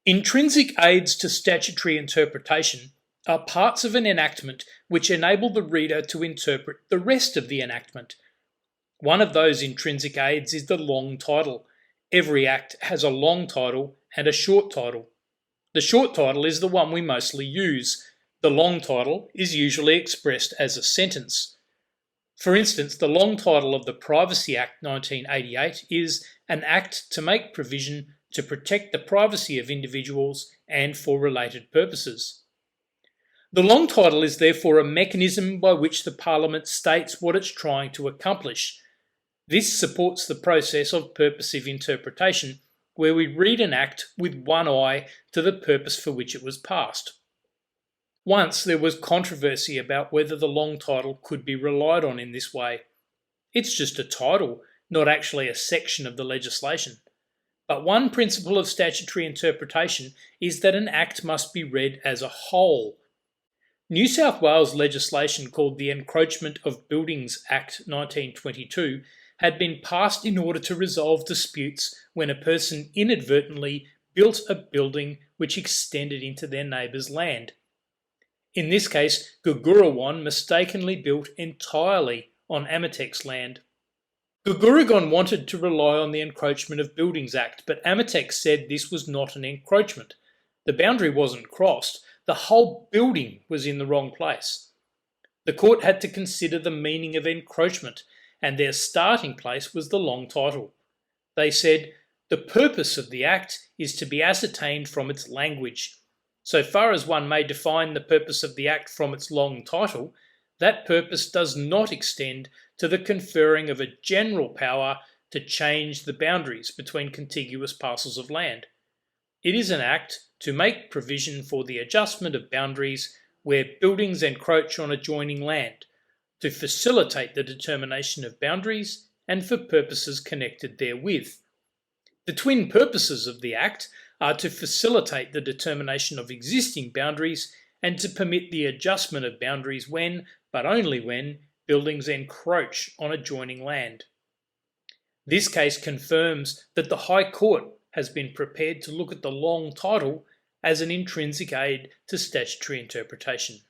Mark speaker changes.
Speaker 1: Intrinsic aids to statutory interpretation are parts of an enactment which enable the reader to interpret the rest of the enactment. One of those intrinsic aids is the long title. Every act has a long title and a short title. The short title is the one we mostly use. The long title is usually expressed as a sentence. For instance, the long title of the Privacy Act 1988 is an act to make provision to protect the privacy of individuals and for related purposes. The long title is therefore a mechanism by which the Parliament states what it's trying to accomplish. This supports the process of purposive interpretation, where we read an act with one eye to the purpose for which it was passed. Once there was controversy about whether the long title could be relied on in this way. It's just a title, not actually a section of the legislation. But one principle of statutory interpretation is that an act must be read as a whole. New South Wales legislation called the Encroachment of Buildings Act 1922 had been passed in order to resolve disputes when a person inadvertently built a building which extended into their neighbour's land. In this case, Googoorewon mistakenly built entirely on Amatek's land. Googoorewon wanted to rely on the Encroachment of Buildings Act, but Amatek said this was not an encroachment. The boundary wasn't crossed, the whole building was in the wrong place. The court had to consider the meaning of encroachment, and their starting place was the long title. They said, the purpose of the act is to be ascertained from its language. So far as one may define the purpose of the act from its long title, that purpose does not extend to the conferring of a general power to change the boundaries between contiguous parcels of land. It is an act to make provision for the adjustment of boundaries where buildings encroach on adjoining land, to facilitate the determination of boundaries and for purposes connected therewith. The twin purposes of the Act are to facilitate the determination of existing boundaries and to permit the adjustment of boundaries when, but only when, buildings encroach on adjoining land. This case confirms that the High Court has been prepared to look at the long title as an intrinsic aid to statutory interpretation.